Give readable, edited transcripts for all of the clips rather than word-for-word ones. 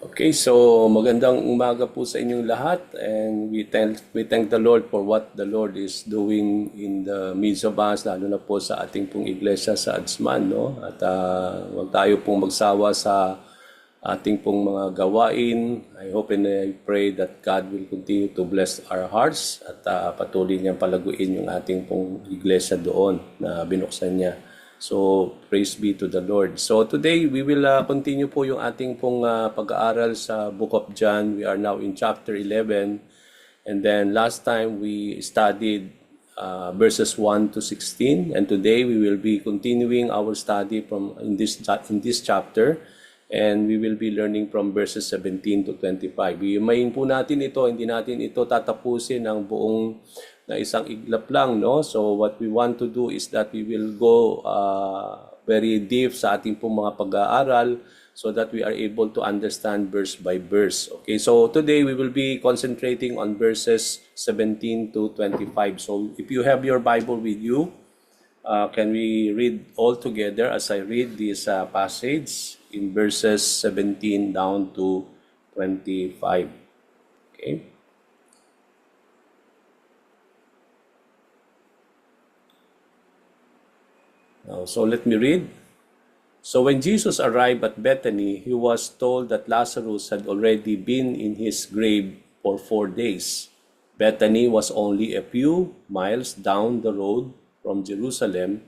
Okay, so magandang umaga po sa inyong lahat, and we thank the Lord for what the Lord is doing in the midst of us, lalo na po sa ating pong iglesia sa Adsman, no? At huwag tayo pong magsawa sa ating pong mga gawain. I hope and I pray that God will continue to bless our hearts at patuloy niyang palaguin yung ating pong iglesia doon na binuksan niya. So, praise be to the Lord. So, today we will continue po yung ating pong pag-aaral sa Book of John. We are now in chapter 11. And then last time we studied verses 1 to 16. And today we will be continuing our study from in this chapter. And we will be learning from verses 17 to 25. Imayin po natin ito, hindi natin ito tatapusin ng buong na isang iglap lang, no? So what we want to do is that we will go very deep sa ating pong mga pag-aaral so that we are able to understand verse by verse. Okay, so today we will be concentrating on verses 17 to 25. So if you have your Bible with you, can we read all together as I read this passage in verses 17 down to 25? Okay. So let me read. So when Jesus arrived at Bethany, he was told that Lazarus had already been in his grave for 4 days. Bethany was only a few miles down the road from Jerusalem,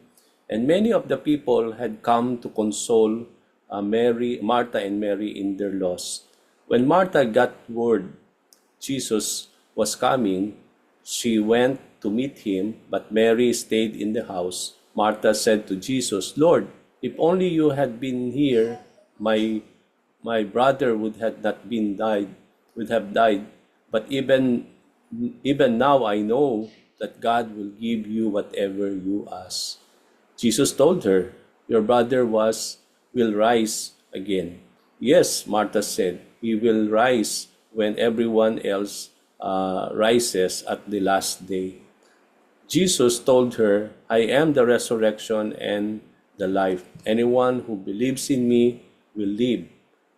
and many of the people had come to console Martha and Mary in their loss. When Martha got word Jesus was coming, she went to meet him, but Mary stayed in the house. Martha said to Jesus, "Lord, if only you had been here, my brother would have died. But even now I know that God will give you whatever you ask." Jesus told her, "Your brother will rise again." "Yes," Martha said, "he will rise when everyone else rises at the last day." Jesus told her, "I am the resurrection and the life. Anyone who believes in me will live,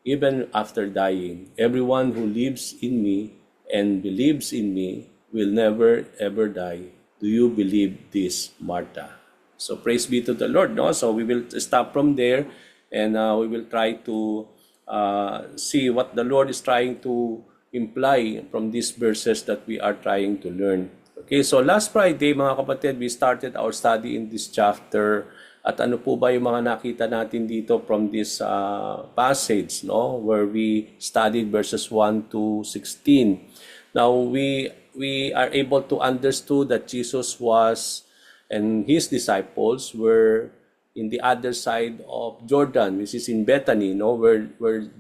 even after dying. Everyone who lives in me and believes in me will never ever die. Do you believe this, Martha?" So praise be to the Lord. No? So we will stop from there, and we will try to see what the Lord is trying to imply from these verses that we are trying to learn. Okay, so last Friday, mga kapatid, we started our study in this chapter. At ano po ba yung mga nakita natin dito from this passage, no? Where we studied verses 1 to 16. Now, we are able to understand that Jesus was and his disciples were in the other side of Jordan, which is in Bethany, no, where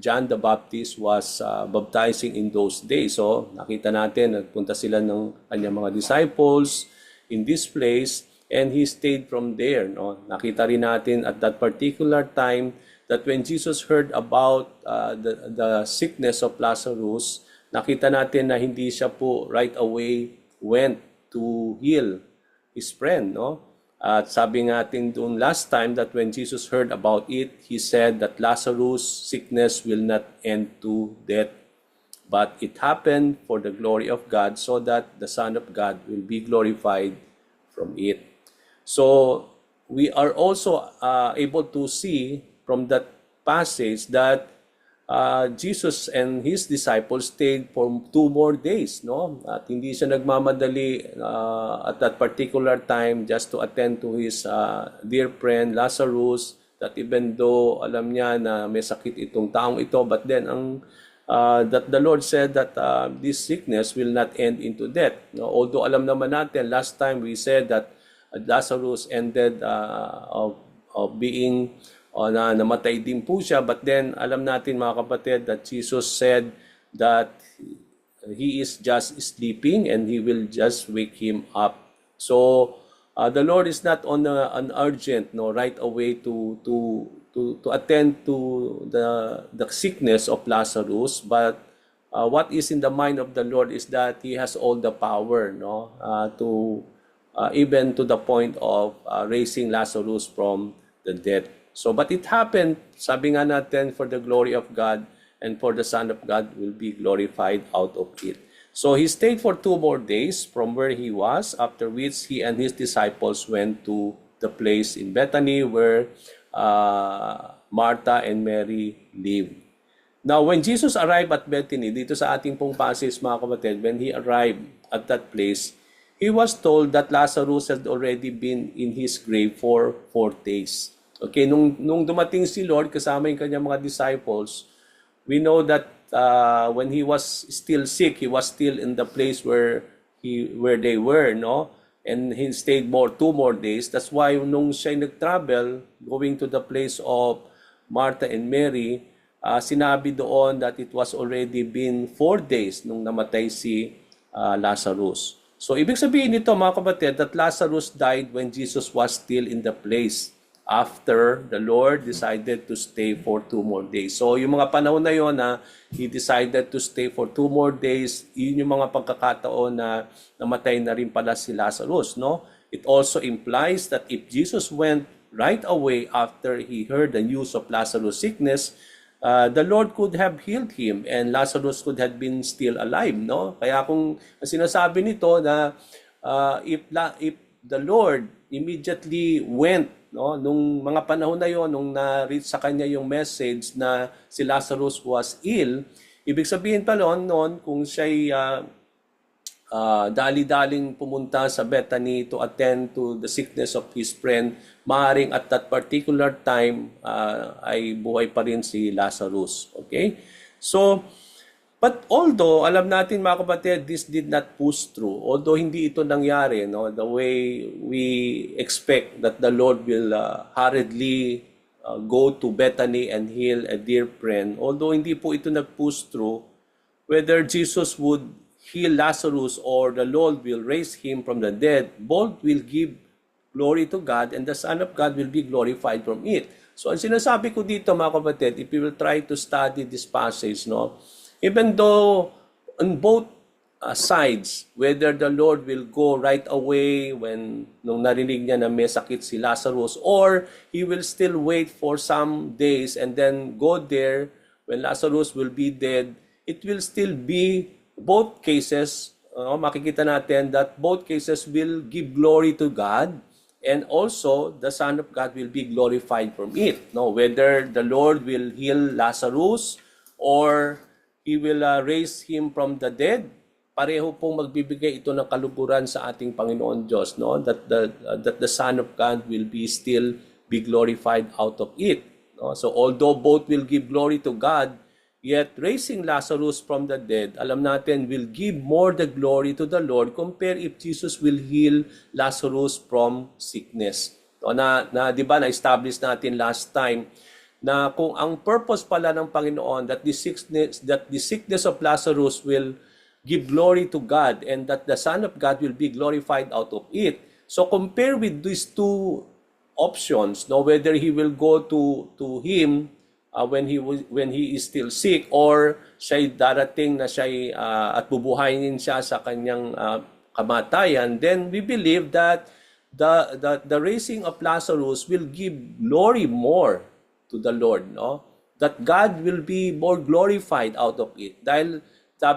John the Baptist was baptizing in those days. So, nakita natin, nagpunta sila ng kanyang mga disciples in this place, and he stayed from there. No? Nakita rin natin at that particular time that when Jesus heard about the sickness of Lazarus, nakita natin na hindi siya po right away went to heal his friend, no? At sabi natin doon last time that when Jesus heard about it, he said that Lazarus' sickness will not end to death, but it happened for the glory of God, so that the Son of God will be glorified from it. So we are also able to see from that passage that Jesus and his disciples stayed for 2 more days, no? At hindi siya nagmamadali at that particular time just to attend to his dear friend Lazarus, that even though alam niya na may sakit itong taong ito, but then that the Lord said that this sickness will not end into death. No? Although alam naman natin, last time we said that Lazarus ended of being na namatay din po siya, but then alam natin mga kapatid that Jesus said that he is just sleeping and he will just wake him up. So the Lord is not on an urgent, no, right away to attend to the sickness of Lazarus, but what is in the mind of the Lord is that he has all the power, no, to even to the point of raising Lazarus from the dead. So, but it happened, sabi nga natin, for the glory of God, and for the Son of God will be glorified out of it. So he stayed for 2 more days from where he was, after which he and his disciples went to the place in Bethany where Martha and Mary lived. Now, when Jesus arrived at Bethany, dito sa ating pong passage mga kapatid, when he arrived at that place, he was told that Lazarus had already been in his grave for 4 days. Okay, nung dumating si Lord kasama yung kanyang mga disciples, we know that when he was still sick, he was still in the place where they were, no? And he stayed 2 more days. That's why nung siya nag-travel, going to the place of Martha and Mary, sinabi doon that it was already been 4 days nung namatay si Lazarus. So, ibig sabihin nito mga kapatid, that Lazarus died when Jesus was still in the place after the Lord decided to stay for 2 more days. So, yung mga panahon na yon na he decided to stay for 2 more days, yun yung mga pagkakataon na namatay na rin pala si Lazarus, no? It also implies that if Jesus went right away after he heard the news of Lazarus' sickness, the Lord could have healed him and Lazarus could have been still alive, no? Kaya kung sinasabi nito na if the Lord immediately went, no, nung mga panahon na yon, nung na-reach sa kanya yung message na si Lazarus was ill, ibig sabihin pa noon kung siya'y dali-daling pumunta sa Bethany to attend to the sickness of his friend, maaaring at that particular time ay buhay pa rin si Lazarus. Okay? So, but although, alam natin mga kapatid, this did not push through. Although hindi ito nangyari, no, the way we expect that the Lord will hurriedly go to Bethany and heal a dear friend, although hindi po ito nag-push through, whether Jesus would heal Lazarus or the Lord will raise him from the dead, both will give glory to God and the Son of God will be glorified from it. So, ang sinasabi ko dito mga kapatid, if you will try to study this passage, no, even though on both sides, whether the Lord will go right away nung narinig niya na may sakit si Lazarus, or He will still wait for some days and then go there when Lazarus will be dead, it will still be both cases, makikita natin that both cases will give glory to God and also the Son of God will be glorified from it. No, whether the Lord will heal Lazarus or He will raise him from the dead, pareho pong magbibigay ito ng kaluguran sa ating Panginoon Diyos, no? That the Son of God will be still be glorified out of it. No? So although both will give glory to God, yet raising Lazarus from the dead, alam natin, will give more the glory to the Lord compared if Jesus will heal Lazarus from sickness. No, na 'di ba na-establish natin last time na kung ang purpose pala ng Panginoon that the sickness of Lazarus will give glory to God and that the Son of God will be glorified out of it. So compare with these two options, no, whether he will go to him when he is still sick or siya'y darating na siya'y at bubuhayin siya sa kanyang kamatayan, then we believe that the raising of Lazarus will give glory more to the Lord, no? That God will be more glorified out of it. Dahil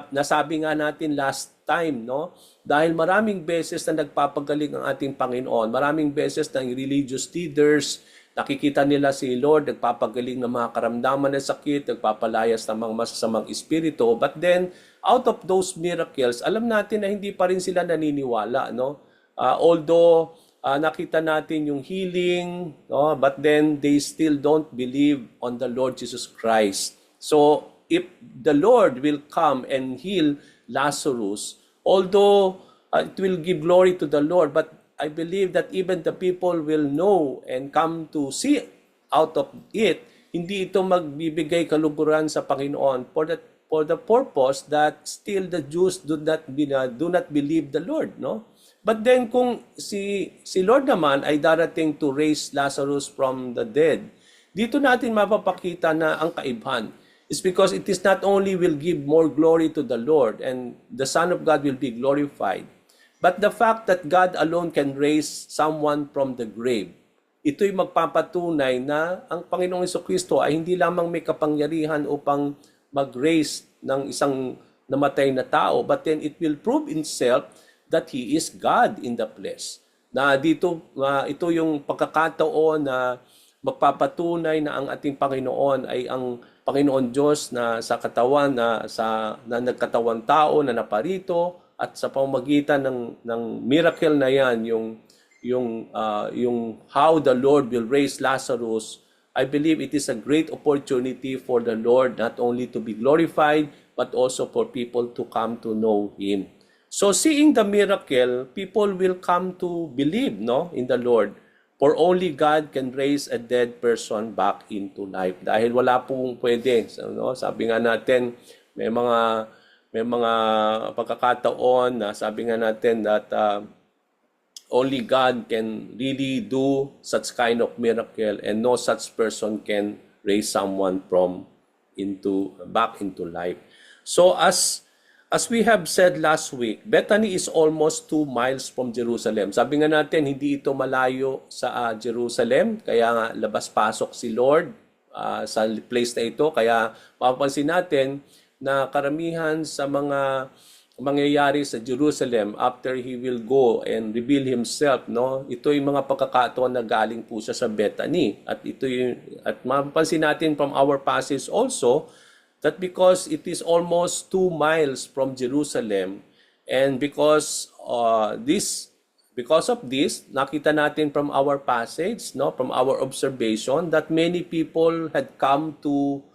nasabi nga natin last time, no? Dahil maraming beses na nagpapagaling ang ating Panginoon, maraming beses na religious leaders, nakikita nila si Lord, nagpapagaling ng mga karamdaman ng sakit, nagpapalayas ng mga masasamang espiritu. But then, out of those miracles, alam natin na hindi pa rin sila naniniwala, no? Although nakita natin yung healing, no? But then they still don't believe on the Lord Jesus Christ. So, if the Lord will come and heal Lazarus, although it will give glory to the Lord, but I believe that even the people will know and come to see out of it, hindi ito magbibigay kaluguran sa Panginoon for the purpose that still the Jews do not believe the Lord, no? But then kung si Lord naman ay darating to raise Lazarus from the dead, dito natin mapapakita na ang kaibahan is because it is not only will give more glory to the Lord and the Son of God will be glorified, but the fact that God alone can raise someone from the grave, ito'y magpapatunay na ang Panginoong Jesucristo ay hindi lamang may kapangyarihan upang mag-raise ng isang namatay na tao, but then it will prove itself that He is God in the flesh. Na dito, ito yung pagkakataon na magpapatunay na ang ating Panginoon ay ang Panginoon Diyos na sa katawan na nagkatawang tao na naparito, at sa pamamagitan ng miracle na yan, yung how the Lord will raise Lazarus, I believe it is a great opportunity for the Lord not only to be glorified but also for people to come to know Him. So seeing the miracle, people will come to believe, no, in the Lord. For only God can raise a dead person back into life. Dahil wala pong pwede. So, no? Sabi nga natin, may mga pagkakataon na sabi nga natin that only God can really do such kind of miracle, and no such person can raise someone back into life. So as we have said last week, Bethany is almost 2 miles from Jerusalem. Sabi nga natin, hindi ito malayo sa Jerusalem, kaya nga labas-pasok si Lord sa place na ito. Kaya mapapansin natin na karamihan sa mga mangyayari sa Jerusalem after He will go and reveal Himself, no? Ito yung mga pagkakataon na galing po siya sa Bethany. At mapapansin natin from our passage also that because it is almost 2 miles from Jerusalem, and because of this, nakita natin from our passage, no, from our observation, that many people had come to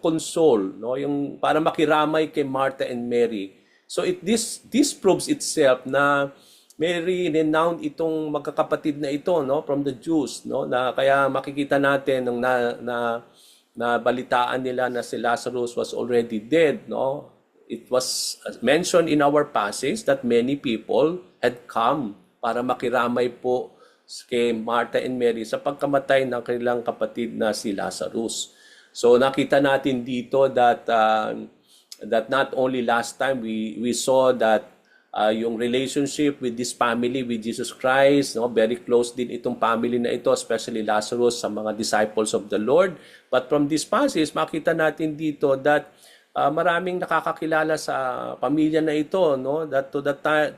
console, no, yung para makiramay kay Martha and Mary. So this proves itself na Mary renowned itong magkakapatid na ito, no, from the Jews, no, na kaya makikita natin nung na balitaan nila na si Lazarus was already dead, no. It was mentioned in our passage that many people had come para makiramay po kay Martha and Mary sa pagkamatay ng kanilang kapatid na si Lazarus. So nakita natin dito that not only last time we saw that yung relationship with this family with Jesus Christ, no, very close din itong family na ito, especially Lazarus sa mga disciples of the Lord. But from this passage, makita natin dito that maraming nakakakilala sa pamilya na ito, no, that to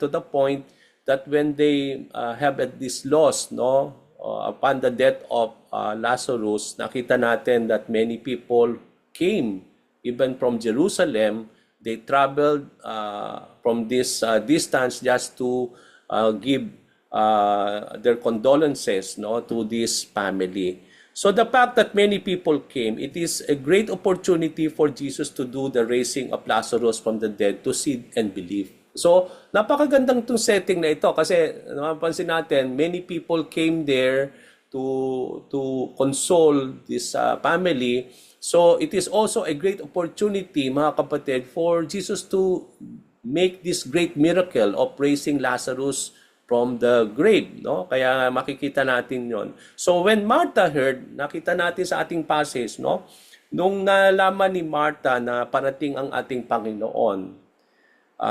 the point that when they have this loss, no, upon the death of Lazarus, nakita natin that many people came even from Jerusalem. They traveled from this distance just to give their condolences, no, to this family. So the fact that many people came, it is a great opportunity for Jesus to do the raising of Lazarus from the dead, to see and believe. So napakagandang itong setting na ito kasi napansin natin, many people came there to console this family. So it is also a great opportunity, mga kapatid, for Jesus to make this great miracle of raising Lazarus from the grave, no? Kaya makikita natin 'yon. So when Martha heard, nakita natin sa ating passage, no? Nung nalaman ni Martha na parating ang ating Panginoon,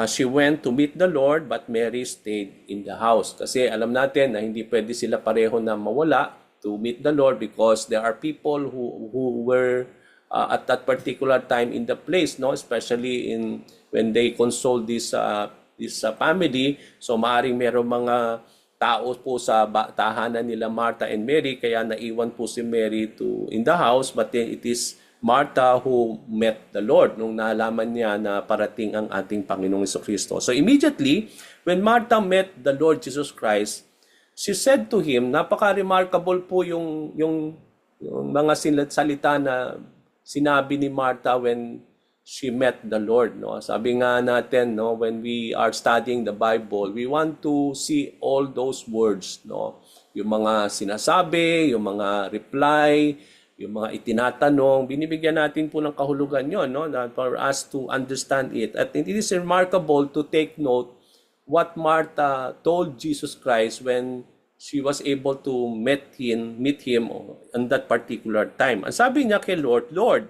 she went to meet the Lord, but Mary stayed in the house. Kasi alam natin na hindi pwede sila pareho na mawala to meet the Lord because there are people who were at that particular time in the place, no, especially when they console this family. So maaring merong mga tao po sa tahanan nila Martha and Mary, kaya naiwan po si Mary in the house, but then it is Martha who met the Lord nung nalaman niya na parating ang ating Panginoong Jesucristo. So immediately when Martha met the Lord Jesus Christ, she said to him, napaka-remarkable po yung mga salita na sinabi ni Martha when she met the Lord, no. Sabi nga natin, no, when we are studying the Bible, we want to see all those words, no. Yung mga sinasabi, yung mga reply, yung mga itinatanong, binibigyan natin po ng kahulugan yon, no, for us to understand it. At it is remarkable to take note what Martha told Jesus Christ when she was able to meet him on that particular time. Ang sabi niya kay Lord, Lord,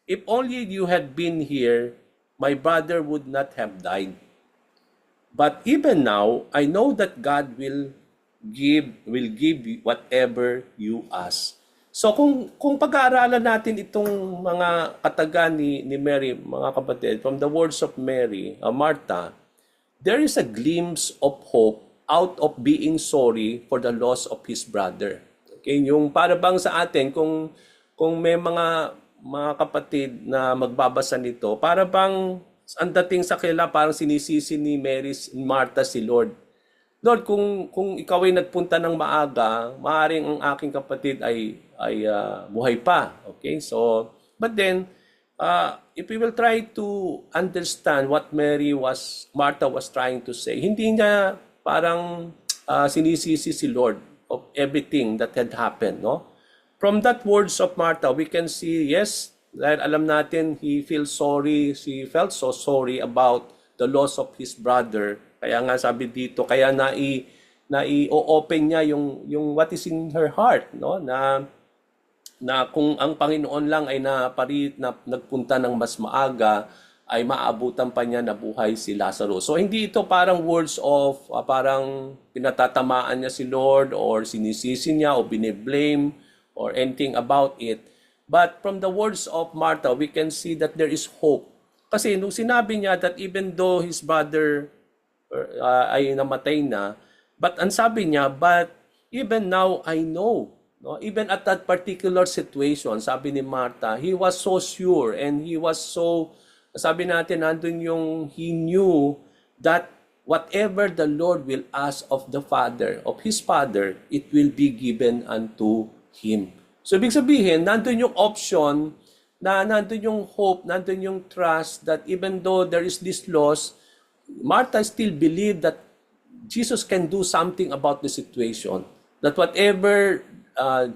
if only you had been here, my brother would not have died. But even now, I know that God will give whatever you ask. So kung pag-aaralan natin itong mga kataga ni Mary, mga kapatid, from the words of Mary, Martha, there is a glimpse of hope out of being sorry for the loss of his brother. Okay, yung para bang sa atin kung may mga kapatid na magbabasa nito, para bang ang dating sa kanila parang sinisisi ni Mary, Martha si Lord. Lord, kung ikaw ay nagpunta ng maaga, maaaring ang aking kapatid ay buhay pa. Okay? So, but then, if we will try to understand what Martha was trying to say, hindi niya parang sinisisi si Lord of everything that had happened, no? From that words of Martha, we can see, yes, dahil alam natin, she felt so sorry about the loss of his brother. Kaya nga sabi dito, kaya nai-open niya yung what is in her heart, no? Na kung ang Panginoon lang ay nagpunta ng mas maaga, ay maabutan pa niya na buhay si Lazarus. So hindi ito parang words of parang pinatatamaan niya si Lord or sinisisi niya o biniblame or anything about it. But from the words of Martha, we can see that there is hope. Kasi nung sinabi niya that even though his brother ay namatay na, but ang sabi niya, but even now I know, no? Even at that particular situation, sabi ni Martha, he was so sure and he was so, sabi natin, nandun yung he knew that whatever the Lord will ask of the Father, of his Father, it will be given unto him. So, ibig sabihin, nandun yung option, nandun yung hope, nandun yung trust that even though there is this loss, Martha still believed that Jesus can do something about the situation. That whatever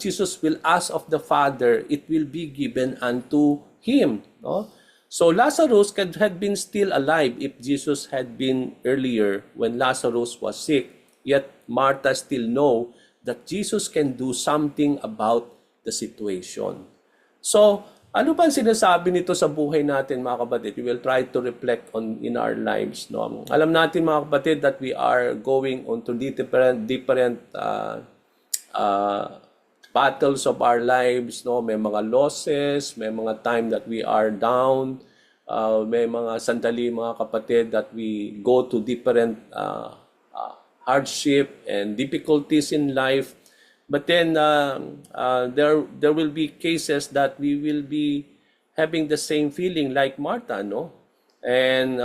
Jesus will ask of the Father, it will be given unto him. No? So Lazarus had been still alive if Jesus had been earlier when Lazarus was sick. Yet Martha still know that Jesus can do something about the situation. So, ano ba ang sinasabi nito sa buhay natin, mga kapatid? We will try to reflect on in our lives. No? Alam natin, mga kapatid, that we are going on to different battles of our lives. No? May mga losses, may mga time that we are down, may mga sandali, mga kapatid, that we go to different hardship and difficulties in life. But then there will be cases that we will be having the same feeling like Martha, no? And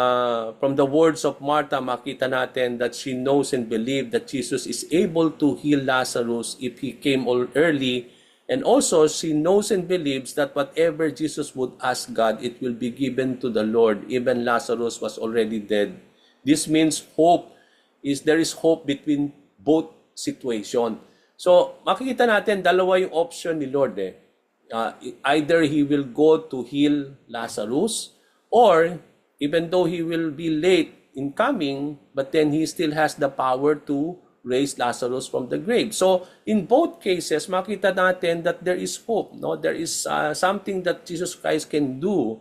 from the words of Martha, makita natin that she knows and believes that Jesus is able to heal Lazarus if he came early. And also, she knows and believes that whatever Jesus would ask God, it will be given to the Lord. Even Lazarus was already dead. This means there is hope between both situations. So, makikita natin, dalawa yung option ni Lord. Either He will go to heal Lazarus, or even though He will be late in coming, but then He still has the power to raise Lazarus from the grave. So, in both cases, makita natin that there is hope. No? There is something that Jesus Christ can do.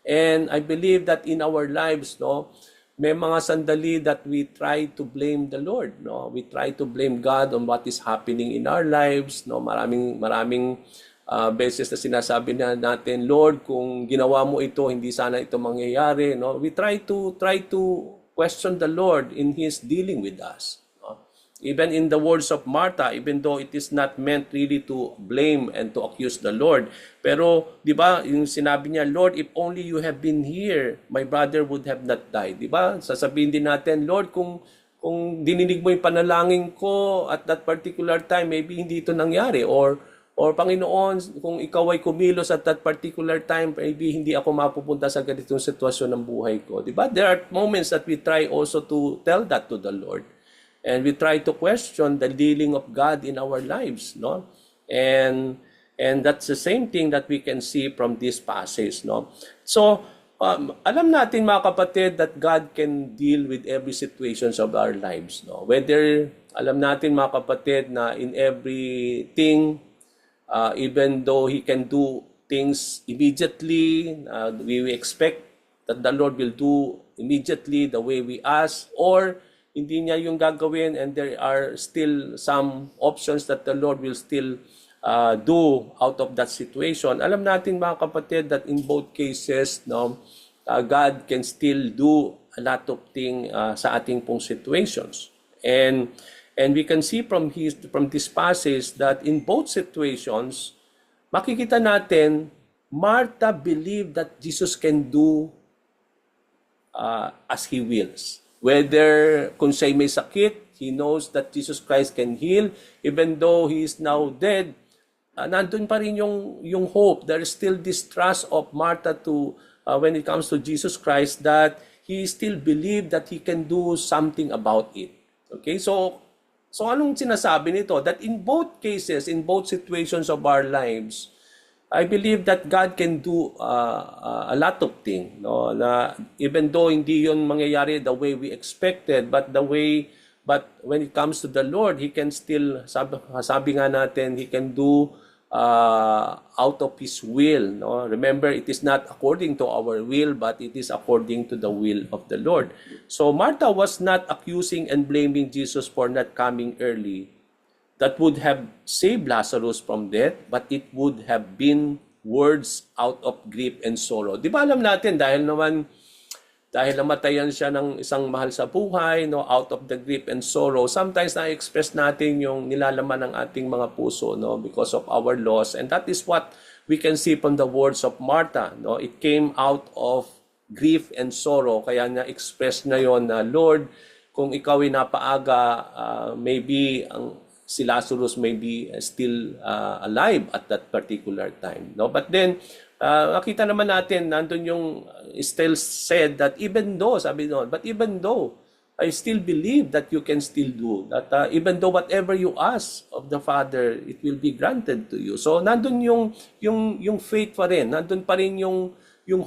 And I believe that in our lives, no, may mga sandali that we try to blame the Lord, no? We try to blame God on what is happening in our lives, no? Maraming beses na sinasabi natin, Lord, kung ginawa mo ito, hindi sana ito mangyayari, no? We try to question the Lord in his dealing with us, no? Even in the words of Martha, even though it is not meant really to blame and to accuse the Lord. Pero, di ba, yung sinabi niya, Lord, if only you have been here, my brother would have not died. Di ba? Sasabihin din natin, Lord, kung dininig mo yung panalangin ko at that particular time, maybe hindi ito nangyari. Or Panginoon, kung ikaw ay kumilos at that particular time, maybe hindi ako mapupunta sa ganitong sitwasyon ng buhay ko. Di ba? There are moments that we try also to tell that to the Lord. And we try to question the dealing of God in our lives, no? And that's the same thing that we can see from this passage, no? So, alam natin, mga kapatid, that God can deal with every situations of our lives, no? Whether, alam natin, mga kapatid, na in everything, even though He can do things immediately, we expect that the Lord will do immediately the way we ask, or hindi niya yung gagawin and there are still some options that the Lord will still do out of that situation. Alam natin mga kapatid that in both cases, no, God can still do a lot of things sa ating pong situations. And we can see from this passage that in both situations, makikita natin, Martha believed that Jesus can do as He wills. Whether kung siya'y may sakit, he knows that Jesus Christ can heal. Even though he is now dead, nandun pa rin yung hope. There is still this trust of Martha to when it comes to Jesus Christ that he still believed that he can do something about it. Okay, so anong sinasabi nito? That in both cases, in both situations of our lives, I believe that God can do a lot of things. No? Na even though hindi yun mangyayari the way we expected, but when it comes to the Lord, He can still, sabi nga natin, He can do out of His will. No? Remember, it is not according to our will, but it is according to the will of the Lord. So Martha was not accusing and blaming Jesus for not coming early. That would have saved Lazarus from death, but it would have been words out of grief and sorrow. Di ba alam natin, dahil namatayan siya ng isang mahal sa buhay, no, out of the grief and sorrow, sometimes na-express natin yung nilalaman ng ating mga puso, no, because of our loss. And that is what we can see from the words of Martha. No? It came out of grief and sorrow, kaya na-express na yon na, Lord, kung ikaw ay napaaga, maybe si Lazarus may be still alive at that particular time. No? But then, nakita naman natin, nandun yung still said that even though, sabi noon, but even though, I still believe that you can still do. That even though whatever you ask of the Father, it will be granted to you. So, nandun yung faith pa rin. Nandun pa rin yung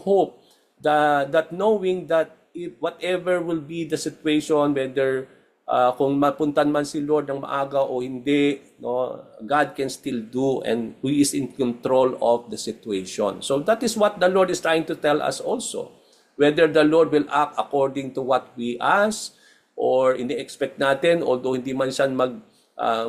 hope. That knowing that if whatever will be the situation, whether kung mapuntan man si Lord ng maaga o hindi, no, God can still do and He is in control of the situation. So that is what the Lord is trying to tell us also. Whether the Lord will act according to what we ask or ini-expect natin, although hindi man siya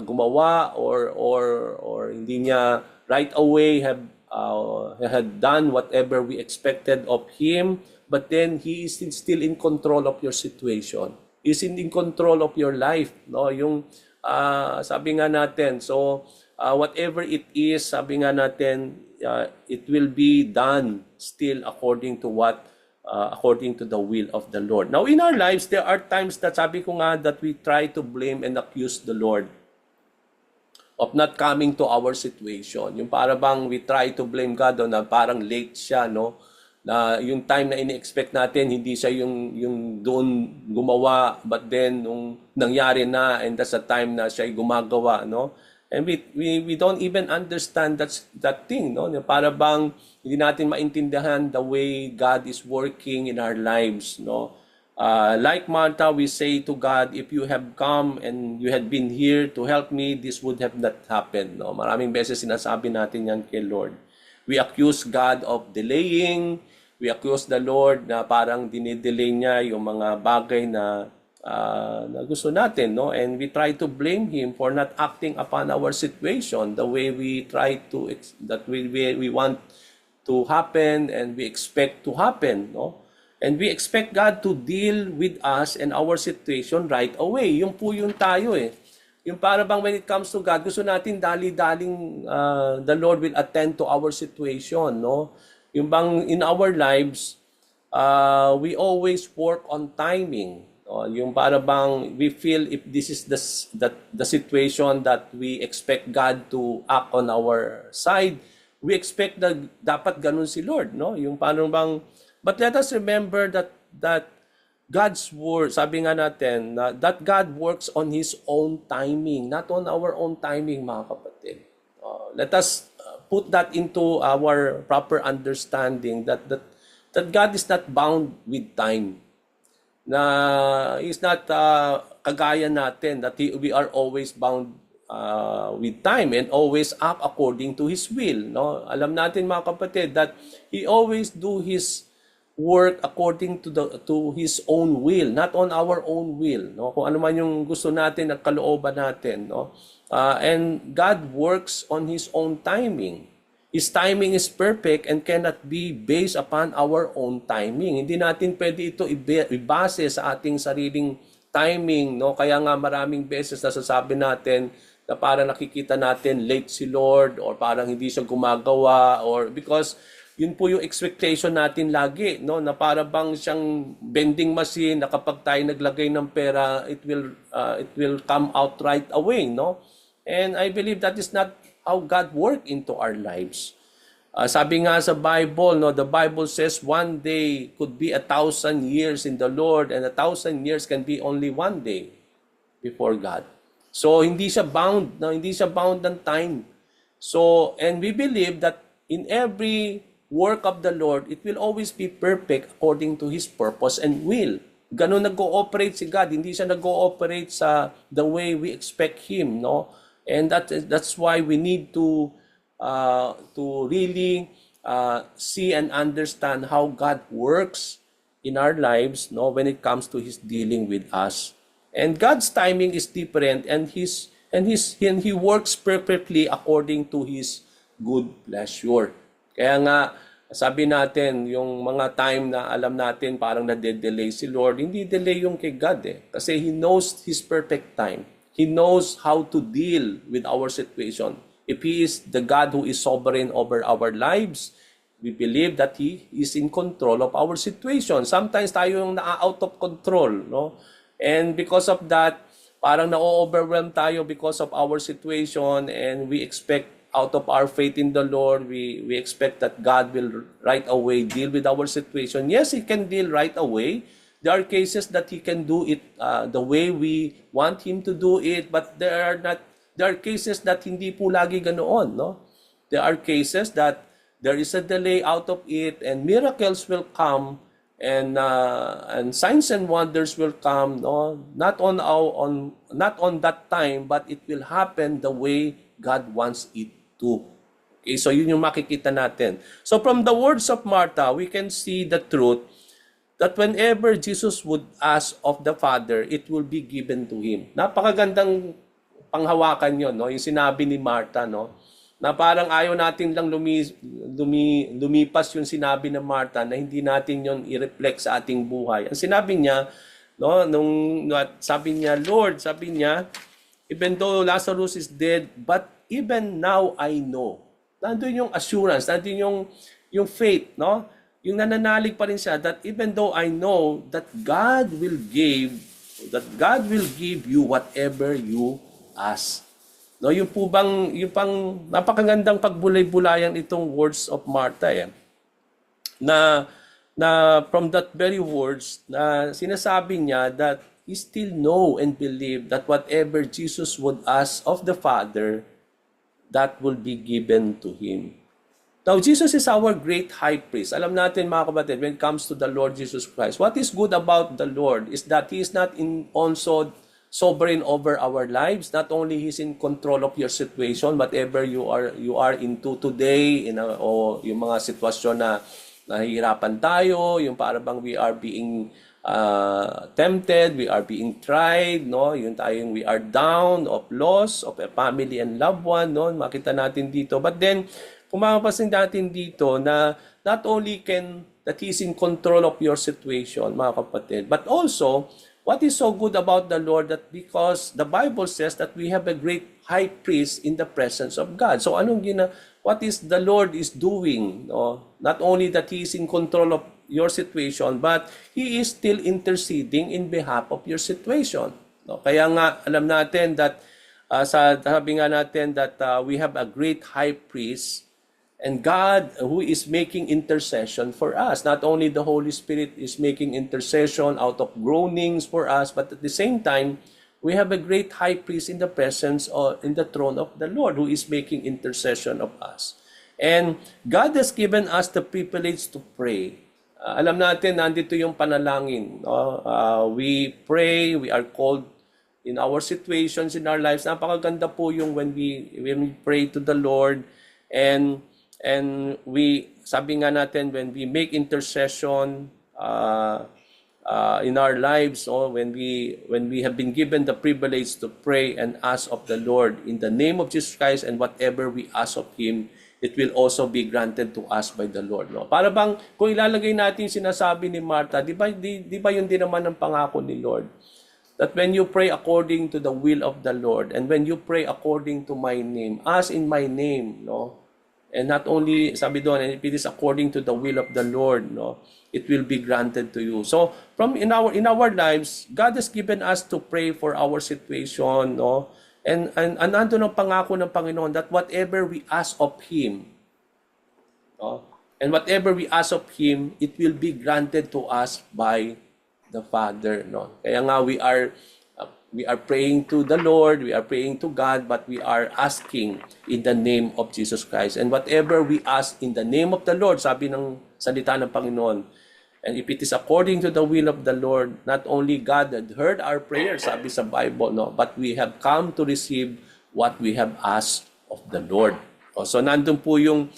gumawa or hindi niya right away had done whatever we expected of Him, but then He is still in control of your situation. Is in control of your life, no, yung sabi nga natin, so whatever it is, sabi nga natin, it will be done still according to the will of the Lord. Now in our lives, there are times that sabi ko nga that we try to blame and accuse the Lord of not coming to our situation. Yung para bang we try to blame God on na parang late siya, no? Na yung time na ini-expect natin, hindi siya yung doon gumawa, but then nung nangyari na, and that's the time na siya gumagawa, no? And we don't even understand that thing, no? Para bang hindi natin maintindihan the way God is working in our lives, no? Like Martha, we say to God, if you have come and you had been here to help me, this would have not happened, no? Maraming beses sinasabi natin yan kay Lord. We accuse God of delaying. We accuse the Lord na parang dinidelay niya yung mga bagay na gusto natin, no? And we try to blame Him for not acting upon our situation the way we try to, that we want to happen and we expect to happen, no? And we expect God to deal with us and our situation right away. Yung po yung tayo eh. Yung para bang when it comes to God, gusto natin dali-daling the Lord will attend to our situation, no? Yung bang in our lives, we always work on timing. Yung para bang we feel if this is the situation that we expect God to act on our side, we expect that dapat ganun si Lord, no? Yung paano bang, but let us remember that God's word, sabi nga natin, that God works on His own timing, not on our own timing, mga kapatid. Let us put that into our proper understanding that God is not bound with time. Na He's not kagaya natin that we are always bound with time and always act according to His will. No? Alam natin mga kapatid that He always do His work according to His own will, not on our own will, no? Kung ano man yung gusto natin at kalooban natin, no? And God works on His own timing. His timing is perfect and cannot be based upon our own timing. Hindi natin pwede ito ibase sa ating sariling timing, no? Kaya nga maraming beses nasasabi natin na parang nakikita natin late si Lord or parang hindi siya gumagawa or because yun po yung expectation natin lagi, no? Na para bang siyang vending machine na kapag tayo naglagay ng pera, it will come out right away, no? And I believe that is not how God work into our lives. Sabi nga sa Bible, no, the Bible says one day could be 1,000 years in the Lord and 1,000 years can be only one day before God. So hindi siya bound, no, hindi siya bound ng time. So, and we believe that in every work of the Lord, it will always be perfect according to His purpose and will. Ganun nag-ooperate si God. Hindi siya nag-ooperate sa the way we expect Him, no? And that's why we need to really see and understand how God works in our lives, no, when it comes to His dealing with us. And God's timing is different, and He works perfectly according to His good pleasure. Kaya nga, sabi natin, yung mga time na alam natin parang nade-delay si Lord, hindi delay yung kay God eh. Kasi He knows His perfect time. He knows how to deal with our situation. If He is the God who is sovereign over our lives, we believe that He is in control of our situation. Sometimes tayo yung na-out of control, no? And because of that, parang na-overwhelm tayo because of our situation and we expect out of our faith in the Lord, we expect that God will right away deal with our situation. Yes, He can deal right away. There are cases that He can do it the way we want Him to do it, but there are cases that hindi po lagi ganoon, no? There are cases that there is a delay out of it and miracles will come and signs and wonders will come, no? Not on that time, but it will happen the way God wants it to. Okay, so yun yung makikita natin. So from the words of Martha, we can see the truth that whenever Jesus would ask of the Father, it will be given to Him. Napakagandang panghawakan yun, no? Yung sinabi ni Martha, no? Na parang ayaw natin lang lumipas yung sinabi ng Martha na hindi natin yon i-reflect sa ating buhay. Ang sinabi niya, no, sabi niya, Lord, sabi niya, even though Lazarus is dead, but even now I know. Nandun yung assurance, nandun yung faith, no? Yung nananalig pa rin siya that even though I know that God will give you whatever you ask. No, yung pang napakagandang pagbulay-bulayan itong words of Martha eh. Na from that very words na sinasabi niya that he still know and believe that whatever Jesus would ask of the Father, that will be given to Him. Now, Jesus is our great high priest. Alam natin mga kapatid, when it comes to the Lord Jesus Christ, what is good about the Lord is that He is not also sovereign over our lives. Not only He's in control of your situation, whatever you are into today, o yung mga sitwasyon na nahihirapan tayo, yung para bang we are being tempted, we are being tried, no? Yung tayong we are down of loss of a family and loved one, no? Makita natin dito. But then, kung mapapansin natin dito na not only that He's in control of your situation, mga kapatid, but also, what is so good about the Lord that because the Bible says that we have a great high priest in the presence of God. So what is the Lord is doing? No? Not only that He is in control of your situation, but He is still interceding in behalf of your situation. No? Kaya nga alam natin that sabi nga natin that we have a great high priest and God who is making intercession for us. Not only the Holy Spirit is making intercession out of groanings for us, but at the same time, we have a great high priest in the presence or in the throne of the Lord who is making intercession of us. And God has given us the privilege to pray. Alam natin, nandito yung panalangin. We pray, we are called in our situations in our lives. Napakaganda po yung when we pray to the Lord. And And sabi nga natin, when we make intercession in our lives, or when we have been given the privilege to pray and ask of the Lord in the name of Jesus Christ, and whatever we ask of Him, it will also be granted to us by the Lord. No? Para bang kung ilalagay natin sinasabi ni Martha, di ba yun din naman ang pangako ni Lord? That when you pray according to the will of the Lord, and when you pray according to my name, ask in my name, no? And not only, sabi doon, and if it is according to the will of the Lord, no, it will be granted to you. So, in our lives, God has given us to pray for our situation, no? And nandun ang pangako ng Panginoon that whatever we ask of Him, no? And whatever we ask of Him, it will be granted to us by the Father, no? Kaya nga we are praying to the Lord, we are praying to God, but we are asking in the name of Jesus Christ. And whatever we ask in the name of the Lord, sabi ng salita ng Panginoon, and if it is according to the will of the Lord, not only God had heard our prayers, sabi sa Bible, no, but we have come to receive what we have asked of the Lord. So nandun po yung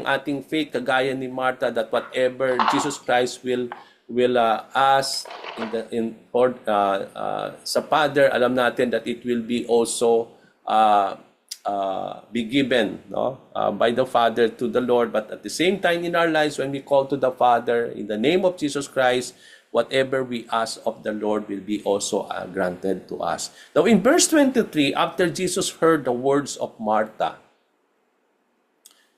ating faith, kagaya ni Martha, that whatever Jesus Christ will ask sa Father, alam natin that it will be also be given, no, by the Father to the Lord. But at the same time in our lives, when we call to the Father in the name of Jesus Christ, whatever we ask of the Lord will be also granted to us. Now in verse 23, after Jesus heard the words of Martha,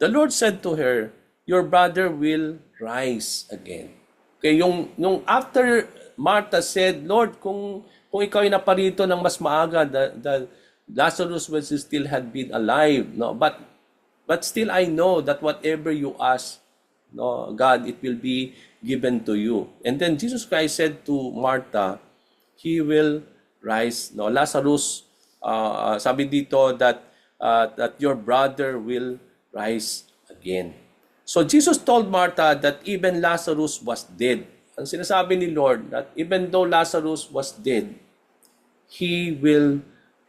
the Lord said to her, "Your brother will rise again." Okay, yung after Martha said, "Lord, kung ikaw ay naparito ng mas maaga, the Lazarus was still had been alive, no, but still I know that whatever you ask, no, God, it will be given to you." And then Jesus Christ said to Martha, "He will rise." No, Lazarus, sabi dito that your brother will rise again. So Jesus told Martha that even Lazarus was dead. Ang sinasabi ni Lord, that even though Lazarus was dead, he will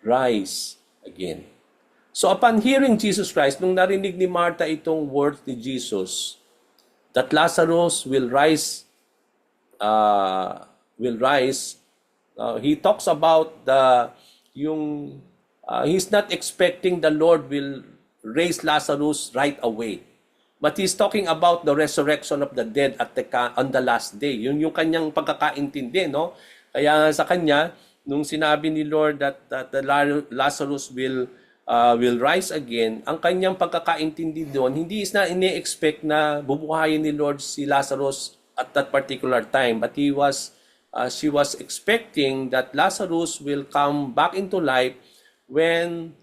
rise again. So upon hearing Jesus Christ, nung narinig ni Martha itong words ni Jesus, that Lazarus will rise, he talks about he's not expecting the Lord will raise Lazarus right away. But he's talking about the resurrection of the dead on the last day. Yun yung kanyang pagkakaintindi, no? Kaya sa kanya, nung sinabi ni Lord that Lazarus will rise again, ang kanyang pagkakaintindi doon, hindi is na ini-expect na bubuhayin ni Lord si Lazarus at that particular time. But she was expecting that Lazarus will come back into life when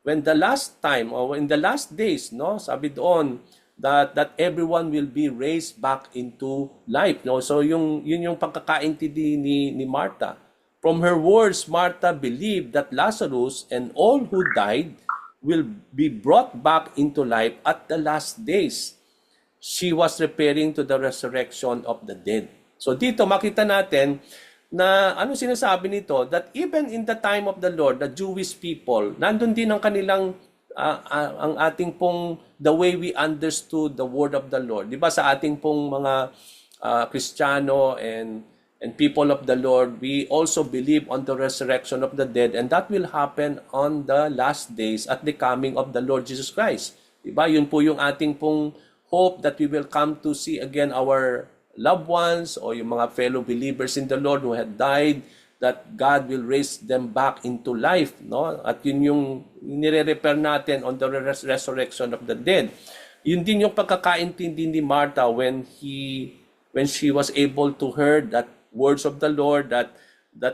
the last time, or in the last days, no? Sabi doon, that everyone will be raised back into life, no? So yun yung pagkakaintindi ni Martha. From her words, Martha believed that Lazarus and all who died will be brought back into life at the last days. She was referring to the resurrection of the dead. So dito makita natin na ano sinasabi nito, that even in the time of the Lord, the Jewish people, nandun din ang kanilang ang ating pong the way we understood the word of the Lord. Di ba sa ating pong mga Kristiyano and people of the Lord, we also believe on the resurrection of the dead, and that will happen on the last days at the coming of the Lord Jesus Christ. Di ba? Yun po yung ating pong hope that we will come to see again our loved ones or yung mga fellow believers in the Lord who had died, that God will raise them back into life, no? At yun yung nire-repair natin on the resurrection of the dead. Yun din yung pagkakaintindi ni Martha when she was able to hear that words of the Lord that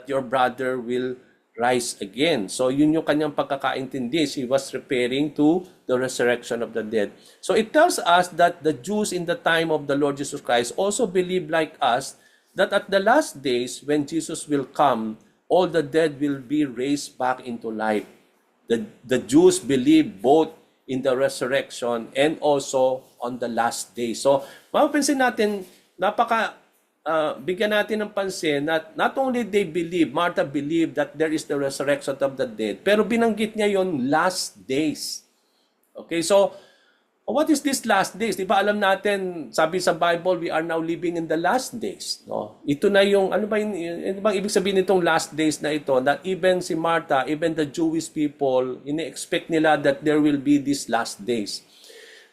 your brother will rise again. So yun yung kanyang pagkakaintindi. She was referring to the resurrection of the dead. So it tells us that the Jews in the time of the Lord Jesus Christ also believe like us that at the last days, when Jesus will come, all the dead will be raised back into life. The Jews believe both in the resurrection and also on the last day. So, mapapansin natin, bigyan natin ng pansin that not only they believe, Martha believed that there is the resurrection of the dead, pero binanggit niya yon last days. Okay, so, What is this last days? Di ba alam natin, sabi sa Bible, we are now living in the last days. No? Ito na yung, ano bang ibig sabihin nitong last days na ito? That even si Martha, even the Jewish people, ini-expect nila that there will be these last days.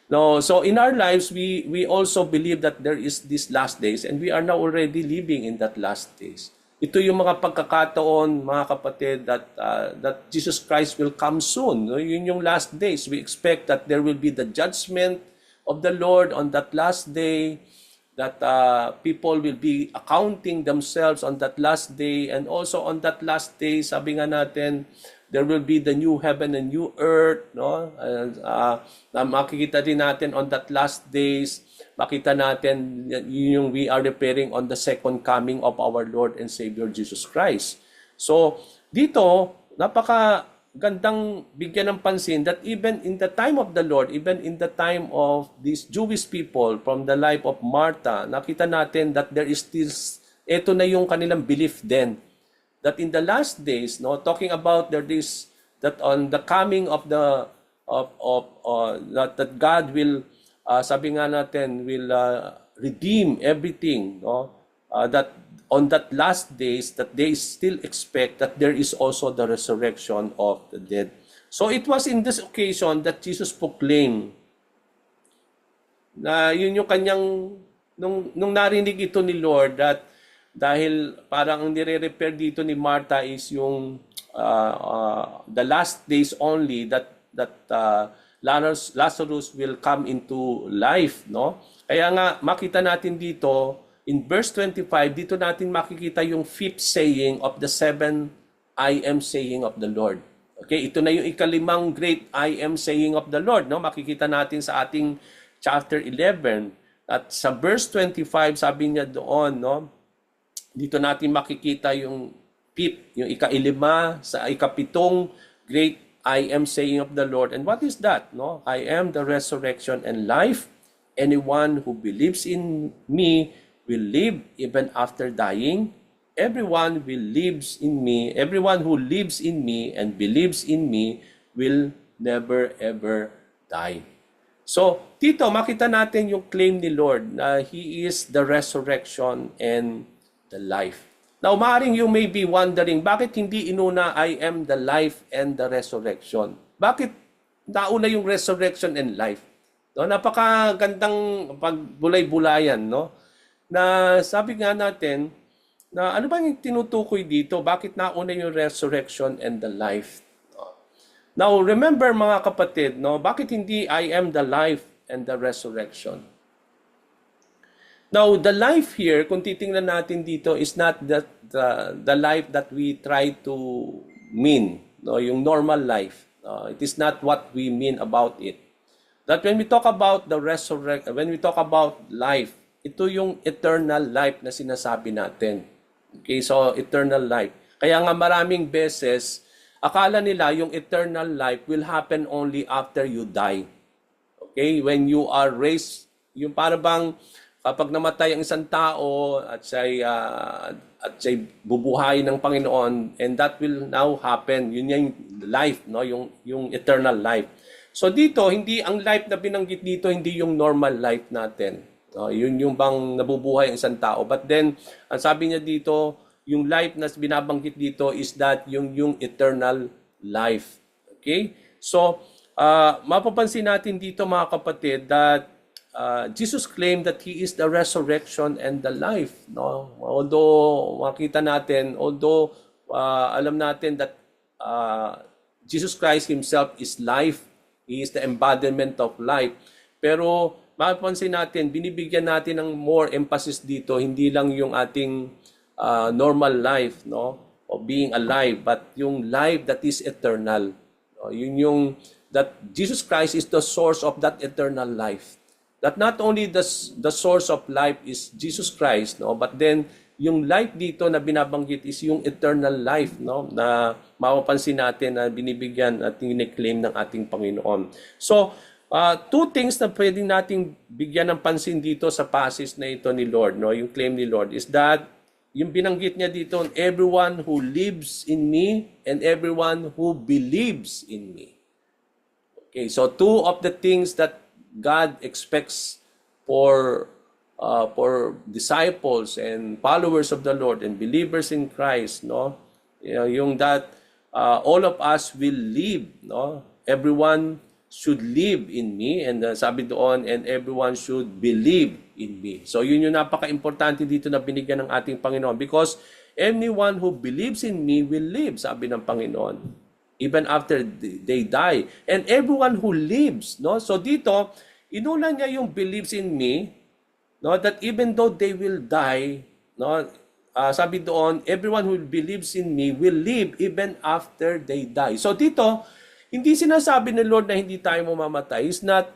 No, so in our lives, we also believe that there is these last days and we are now already living in that last days. Ito yung mga pagkakataon, mga kapatid, that Jesus Christ will come soon. No? Yun yung last days. We expect that there will be the judgment of the Lord on that last day, that people will be accounting themselves on that last day. And also on that last day, sabi nga natin, there will be the new heaven and new earth. No? Na makikita din natin on that last days, makita natin yung we are preparing on the second coming of our Lord and Savior Jesus Christ. So, dito, napaka-gandang bigyan ng pansin that even in the time of the Lord, even in the time of these Jewish people from the life of Martha, nakita natin that there is this, ito na yung kanilang belief then, that in the last days, no, talking about there is, that on the coming of the, that God will, sabi nga natin, will redeem everything, no? That on that last days, that they still expect that there is also the resurrection of the dead. So it was in this occasion that Jesus proclaimed na yun yung kanyang, nung narinig ito ni Lord, that dahil parang ang nire-repair dito ni Martha is yung the last days only that Lazarus will come into life, no? Kaya nga makita natin dito in verse 25, dito natin makikita yung fifth saying of the 7 I am saying of the Lord. Okay, ito na yung ikalimang great I am saying of the Lord, no? Makikita natin sa ating chapter 11 at sa verse 25 sabi niya doon, no? Dito natin makikita yung fifth, yung ika-5 sa ika-7 great I am saying of the Lord. And what is that? No? I am the resurrection and life. Anyone who believes in me will live even after dying. Everyone will lives in me. Everyone who lives in me and believes in me will never ever die. So, dito makita natin yung claim ni Lord na He is the resurrection and the life. Now, maaaring you may be wondering, bakit hindi inuna I am the life and the resurrection? Bakit nauna yung resurrection and life? No, napakagandang pagbulay-bulayan, no? Na sabi nga natin, na ano bang yung tinutukoy dito? Bakit nauna yung resurrection and the life? Now, remember mga kapatid, no? Bakit hindi I am the life and the resurrection? Now, the life here, kung titingnan natin dito, is not that the life that we try to mean, no, yung normal life. It is not what we mean about it. That when we talk about the resurrection, when we talk about life, ito yung eternal life na sinasabi natin. Okay, so eternal life. Kaya nga maraming beses, akala nila yung eternal life will happen only after you die. Okay, when you are raised, yung para bang kapag namatay ang isang tao at siya'y bubuhayin ng Panginoon, and that will now happen. Yun yung life, no? Yung eternal life. So dito, hindi ang life na binanggit dito, hindi yung normal life natin. No? Yun yung bang nabubuhay ang isang tao. But then, ang sabi niya dito, yung life na binabanggit dito is that yung eternal life. Okay? So, mapapansin natin dito mga kapatid that Jesus claimed that He is the resurrection and the life. No? Although makita natin, alam natin that Jesus Christ Himself is life, He is the embodiment of life. Pero mapapansin natin, binibigyan natin ng more emphasis dito, hindi lang yung ating normal life, no, of being alive, but yung life that is eternal. Yun yung that Jesus Christ is the source of that eternal life. That not only the source of life is Jesus Christ, no, but then yung life dito na binabanggit is yung eternal life, no, na mapapansin natin na binibigyan at ini-claim ng ating Panginoon. So, two things na pwedeng nating bigyan ng pansin dito sa passage na ito ni Lord, no, yung claim ni Lord is that yung binanggit niya dito, everyone who lives in me and everyone who believes in me. Okay, so two of the things that God expects for disciples and followers of the Lord and believers in Christ, no? Yung that all of us will live, no? Everyone should live in me, and sabi doon, and everyone should believe in me. So yun yung napaka-importante dito na binigyan ng ating Panginoon, because anyone who believes in me will live, sabi ng Panginoon, even after they die. And everyone who lives, no? So dito, inulan niya yung believes in me, no, that even though they will die, no, sabi doon, everyone who believes in me will live even after they die. So dito, hindi sinasabi ni Lord na hindi tayo mamamatay. He's not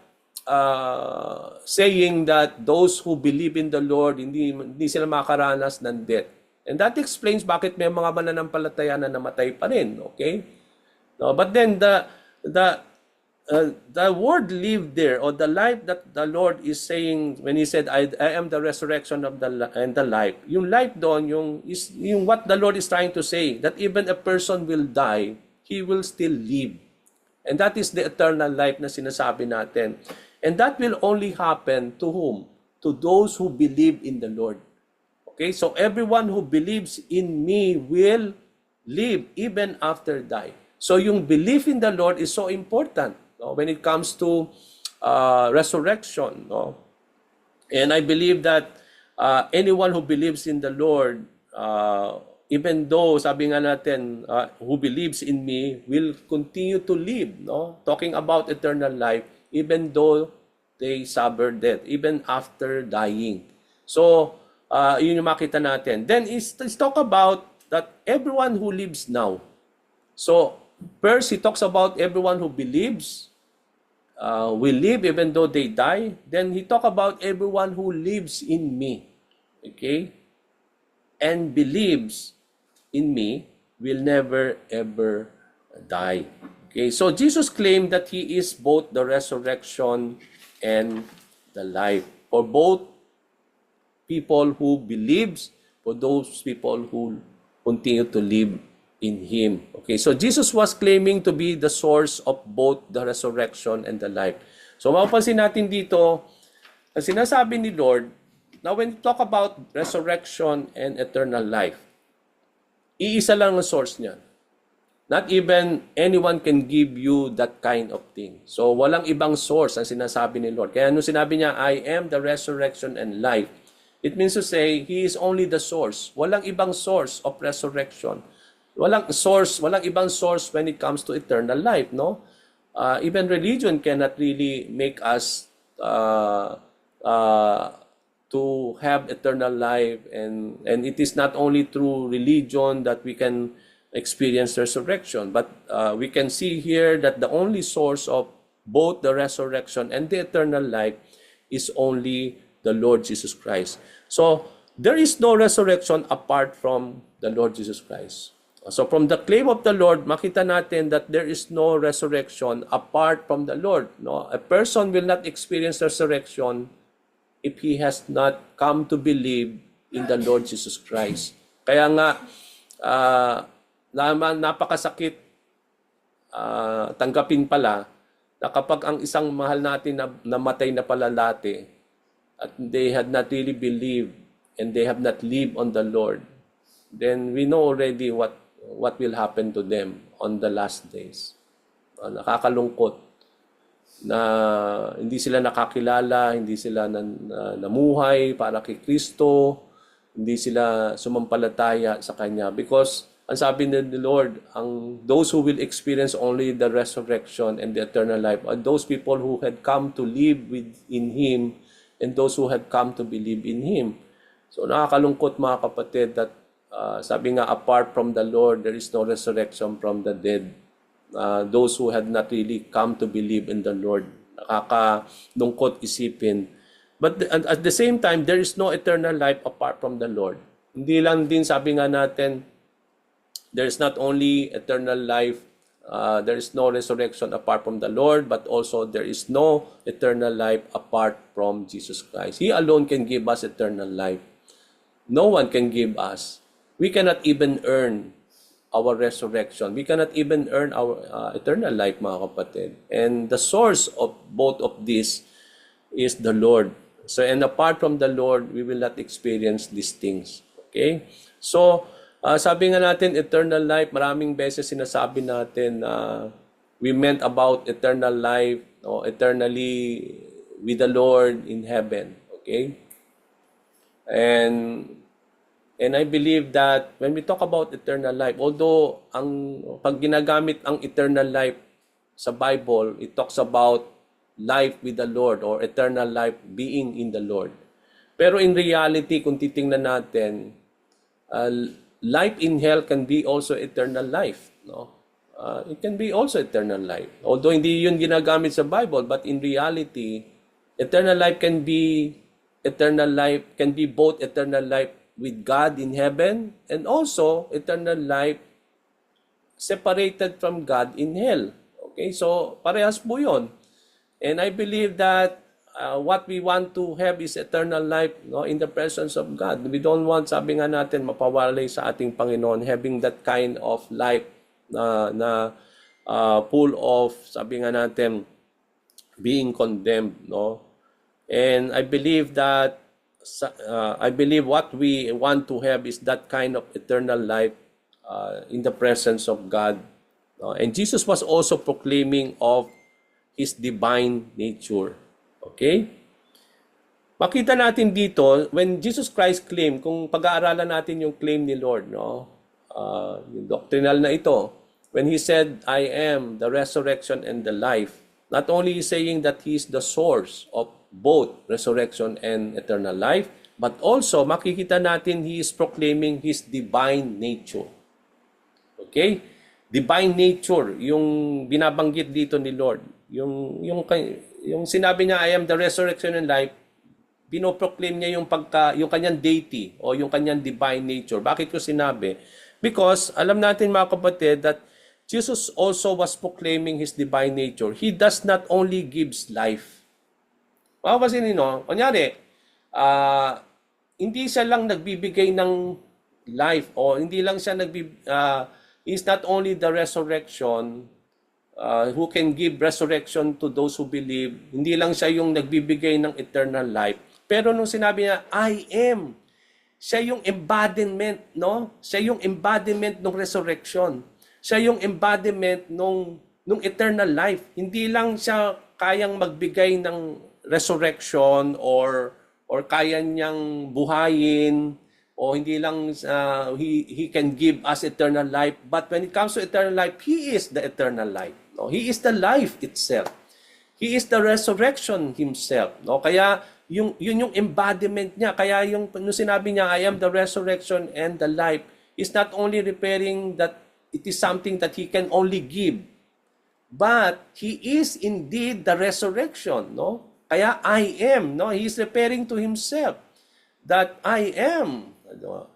saying that those who believe in the Lord, hindi sila makaranas ng death. And that explains bakit may mga mananampalataya na namatay pa rin, okay? No, but then the word live there, or the life that the Lord is saying when He said, I am the resurrection of and the life. Yung life doon, yung what the Lord is trying to say, that even a person will die, he will still live. And that is the eternal life na sinasabi natin. And that will only happen to whom? To those who believe in the Lord. Okay, so everyone who believes in me will live even after die. So yung belief in the Lord is so important, no, when it comes to resurrection. No? And I believe that anyone who believes in the Lord, even though, sabi nga natin, who believes in me will continue to live. No? Talking about eternal life, even though they suffer death, even after dying. So, yun yung makita natin. Then, let's talk about that everyone who lives now. So, first, he talks about everyone who believes will live even though they die. Then, he talks about everyone who lives in me. Okay? And believes in me will never ever die. Okay? So, Jesus claimed that He is both the resurrection and the life. For both people who believes, for those people who continue to live in Him. Okay, so Jesus was claiming to be the source of both the resurrection and the life. So mapapansin natin dito, ang sinasabi ni Lord, now when we talk about resurrection and eternal life, iisa lang ang source niya. Not even anyone can give you that kind of thing. So walang ibang source ang sinasabi ni Lord. Kaya nung sinabi niya, I am the resurrection and life, it means to say, He is only the source. Walang ibang source of resurrection. Walang ibang source when it comes to eternal life, no? Even religion cannot really make us to have eternal life, and it is not only through religion that we can experience resurrection, but we can see here that the only source of both the resurrection and the eternal life is only the Lord Jesus Christ. So, there is no resurrection apart from the Lord Jesus Christ. So, from the claim of the Lord, makita natin that there is no resurrection apart from the Lord. No? A person will not experience resurrection if he has not come to believe in the Lord Jesus Christ. Kaya nga, napakasakit tanggapin pala na kapag ang isang mahal natin na namatay na pala dati, at they had not really believed and they have not lived on the Lord, then we know already what will happen to them on the last days. Nakakalungkot na hindi sila nakakilala, hindi sila namuhay para kay Kristo, hindi sila sumampalataya sa Kanya. Because ang sabi ni the Lord, those who will experience only the resurrection and the eternal life are those people who had come to live in Him, and those who have come to believe in Him. So nakakalungkot mga kapatid that sabi nga, apart from the Lord, there is no resurrection from the dead. Those who had not really come to believe in the Lord. Nakakalungkot isipin. But at the same time, there is no eternal life apart from the Lord. Hindi lang din, sabi nga natin, there is not only eternal life, there is no resurrection apart from the Lord, but also there is no eternal life apart from Jesus Christ. He alone can give us eternal life. No one can give us. We cannot even earn our resurrection. We cannot even earn our eternal life, mga kapatid. And the source of both of these is the Lord. So, and apart from the Lord, we will not experience these things. Okay? So, sabi nga natin, eternal life, maraming beses sinasabi natin na we meant about eternal life, o eternally with the Lord in heaven. Okay? And I believe that when we talk about eternal life, although pag ginagamit ang eternal life sa Bible, it talks about life with the Lord or eternal life being in the Lord. Pero in reality, kung titingnan natin, life in hell can be also eternal life. No? It can be also eternal life. Although hindi yun ginagamit sa Bible, but in reality, eternal life can be both eternal life with God in heaven and also eternal life separated from God in hell. Okay, so parehas po yun. And I believe that what we want to have is eternal life, no, in the presence of God. We don't want, sabi nga natin, mapawalay sa ating Panginoon, having that kind of life na full of, sabi nga natin, being condemned, no? And I believe that what we want to have is that kind of eternal life in the presence of God. And Jesus was also proclaiming of His divine nature. Okay? Makita natin dito, when Jesus Christ claimed, kung pag-aaralan natin yung claim ni Lord, no? Yung doctrinal na ito, when He said, I am the resurrection and the life, not only is saying that He is the source of both resurrection and eternal life, but also makikita natin He is proclaiming His divine nature. Okay? Divine nature, yung binabanggit dito ni Lord. Yung sinabi niya, I am the resurrection and life, pinoproclaim niya yung kanyang deity o yung kanyang divine nature. Bakit ko sinabi? Because alam natin mga kapatid that Jesus also was proclaiming His divine nature. He does not only gives life. Mapapansin niyo, kunyari, hindi siya lang nagbibigay ng life o hindi lang siya is not only the resurrection who can give resurrection to those who believe. Hindi lang siya yung nagbibigay ng eternal life. Pero nung sinabi niya, I am, siya yung embodiment, no? Siya yung embodiment ng resurrection. Siya yung embodiment nung eternal life. Hindi lang siya kayang magbigay ng resurrection or kaya niyang buhayin o hindi lang he can give us eternal life, but when it comes to eternal life, He is the eternal life. No, He is the life itself. He is the resurrection Himself. No, kaya yun yung embodiment niya. Kaya yung sinabi niya, I am the resurrection and the life, is not only referring that it is something that He can only give, but He is indeed the resurrection, no? Kaya I am, no? He is referring to Himself that I am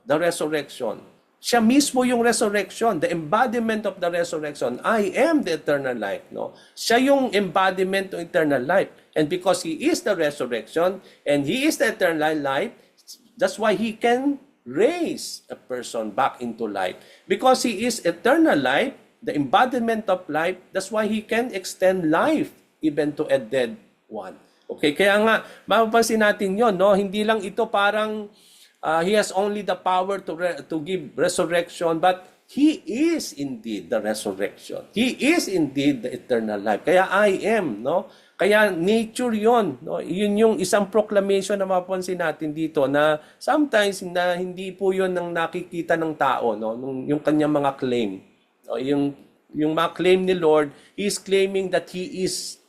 the resurrection. Siya mismo yung resurrection, the embodiment of the resurrection. I am the eternal life, no? Siya yung embodiment of eternal life. And because He is the resurrection and He is the eternal life, that's why He can raise a person back into life. Because He is eternal life, the embodiment of life, that's why He can extend life even to a dead one. Okay, kaya nga, mapapansin natin yon, no? Hindi lang ito parang He has only the power to give resurrection, but He is indeed the resurrection. He is indeed the eternal life. Kaya I am, no? Kaya nature yon, no? Yun yung isang proclamation na mapapansin natin dito na sometimes na hindi po yon ang nakikita ng tao, no? Yung kanyang mga claim. No? Yung mga claim ni Lord, He is claiming that He is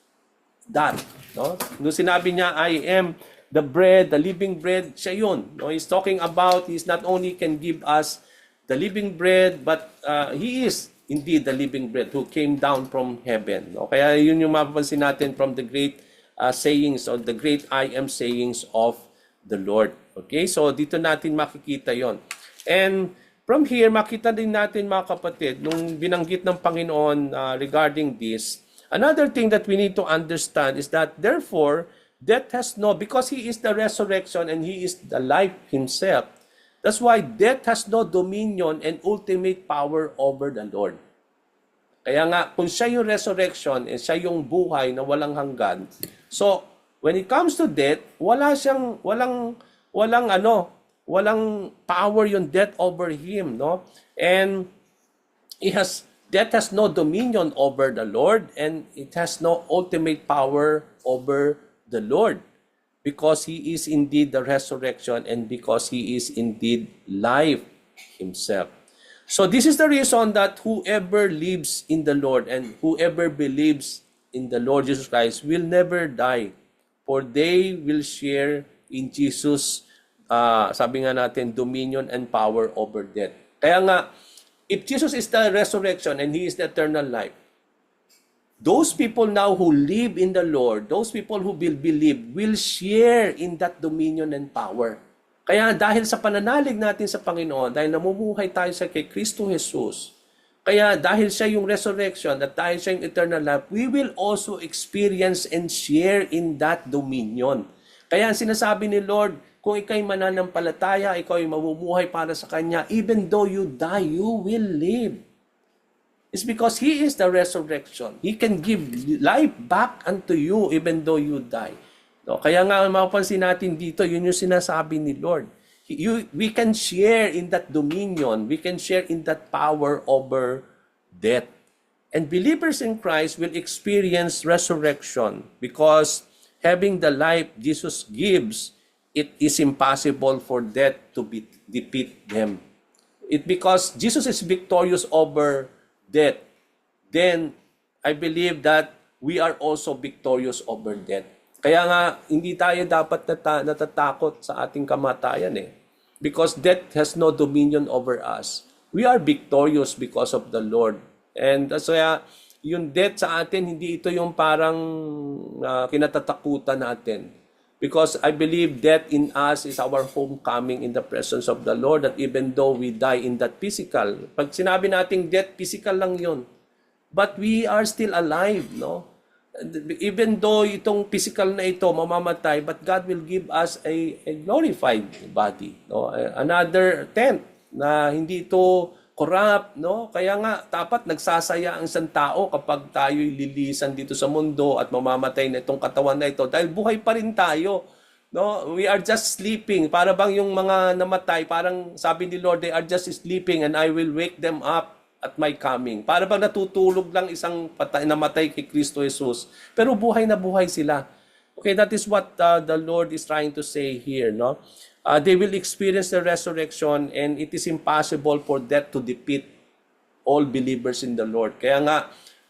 that, no? Nung sinabi niya, I am the bread, the living bread, siya yun. No? He's talking about, He's not only can give us the living bread, but He is indeed the living bread who came down from heaven. No? Kaya yun yung mapapansin natin from the great sayings or the great I am sayings of the Lord. Okay? So dito natin makikita yon. And from here, makita din natin mga kapatid, nung binanggit ng Panginoon regarding this, another thing that we need to understand is that therefore, death has no, because He is the resurrection and He is the life Himself, that's why death has no dominion and ultimate power over the Lord. Kaya nga, kung siya yung resurrection and siya yung buhay na walang hanggan, so when it comes to death, walang power yung death over him, no? And death has no dominion over the Lord, and it has no ultimate power over the Lord, because he is indeed the resurrection and because he is indeed life himself. So this is the reason that whoever lives in the Lord and whoever believes in the Lord Jesus Christ will never die, for they will share in Jesus, sabi nga natin, dominion and power over death. Kaya nga, if Jesus is the resurrection and he is the eternal life, those people now who live in the Lord, those people who will believe, will share in that dominion and power. Kaya dahil sa pananalig natin sa Panginoon, dahil namumuhay tayo sa kay Kristo Jesus, kaya dahil siya yung resurrection at dahil siya yung eternal life, we will also experience and share in that dominion. Kaya ang sinasabi ni Lord, kung ikaw'y mananampalataya, ikaw ay mamumuhay para sa Kanya, even though you die, you will live. It's because He is the resurrection. He can give life back unto you even though you die. No? Kaya nga, mapapansin natin dito, yun yung sinasabi ni Lord. We can share in that dominion. We can share in that power over death. And believers in Christ will experience resurrection because having the life Jesus gives, it is impossible for death to defeat them. Because Jesus is victorious over death, then I believe that we are also victorious over death. Kaya nga, hindi tayo dapat natatakot sa ating kamatayan because death has no dominion over us. We are victorious because of the Lord. And kaya, yung death sa atin, hindi ito yung parang kinatatakutan natin. Because I believe death in us is our homecoming in the presence of the Lord, that even though we die in that physical, pag sinabi nating death, physical lang yun. But we are still alive, no? Even though itong physical na ito mamamatay, but God will give us a glorified body, no? Another tent na hindi ito corrupt, no? Kaya nga dapat nagsasaya ang isang tao kapag tayo'y lilisan dito sa mundo at mamamatay na itong katawan na ito, dahil buhay pa rin tayo, no? We are just sleeping. Para bang yung mga namatay, parang sabi ni Lord, they are just sleeping and I will wake them up at my coming. Para bang natutulog lang isang namatay kay Kristo Jesus, pero buhay na buhay sila. Okay, that is what the Lord is trying to say here, no? They will experience the resurrection, and it is impossible for death to defeat all believers in the Lord. Kaya nga,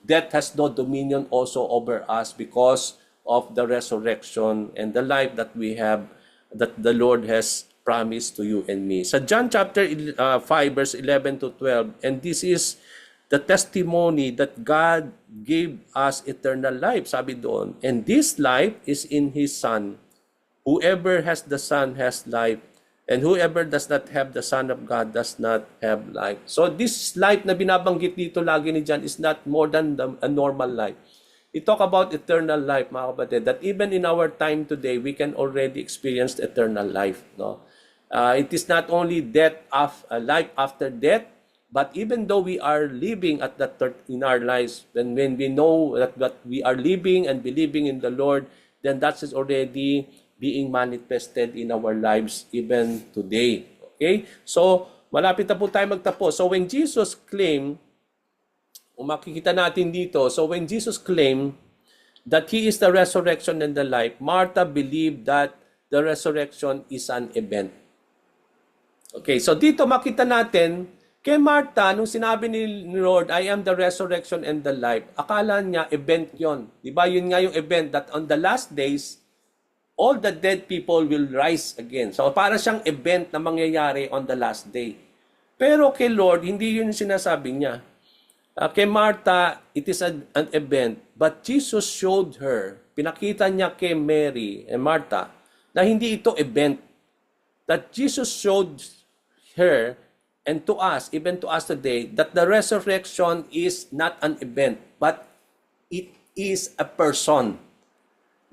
death has no dominion also over us because of the resurrection and the life that we have, that the Lord has promised to you and me. Sa John chapter 5, verse 11 to 12, and this is the testimony that God gave us eternal life, sabi doon. And this life is in His Son. Whoever has the Son has life, and whoever does not have the Son of God does not have life. So this life na binabanggit dito lagi ni John is not more than a normal life. We talk about eternal life, mga kapatid, that even in our time today, we can already experience eternal life. No? It is not only life after death, but even though we are living at that in our lives, when we know that we are living and believing in the Lord, then that is already being manifested in our lives even today. Okay? So, malapit na po tayo magtapos. So, when Jesus claimed, kung makikita natin dito, so when Jesus claimed that He is the resurrection and the life, Martha believed that the resurrection is an event. Okay, so dito makita natin, kay Martha, nung sinabi ni Lord, I am the resurrection and the life, akala niya event yon. Diba? Yun nga yung event that on the last days, all the dead people will rise again. So para siyang event na mangyayari on the last day. Pero kay Lord, hindi yun sinasabi niya. Kay Martha, it is an event. But Jesus showed her, pinakita niya kay Mary and Martha, na hindi ito event. That Jesus showed her and to us, even to us today, that the resurrection is not an event, but it is a person.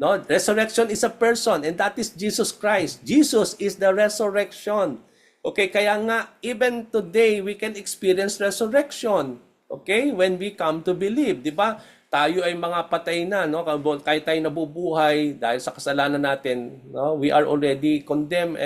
No, resurrection is a person, and that is Jesus Christ. Jesus is the resurrection. Okay, kaya nga, even today, we can experience resurrection. Okay, when we come to believe, di ba? tayo ay mga patay na, no? Kahit tayo nabubuhay dahil sa kasalanan natin, no? We are already condemned,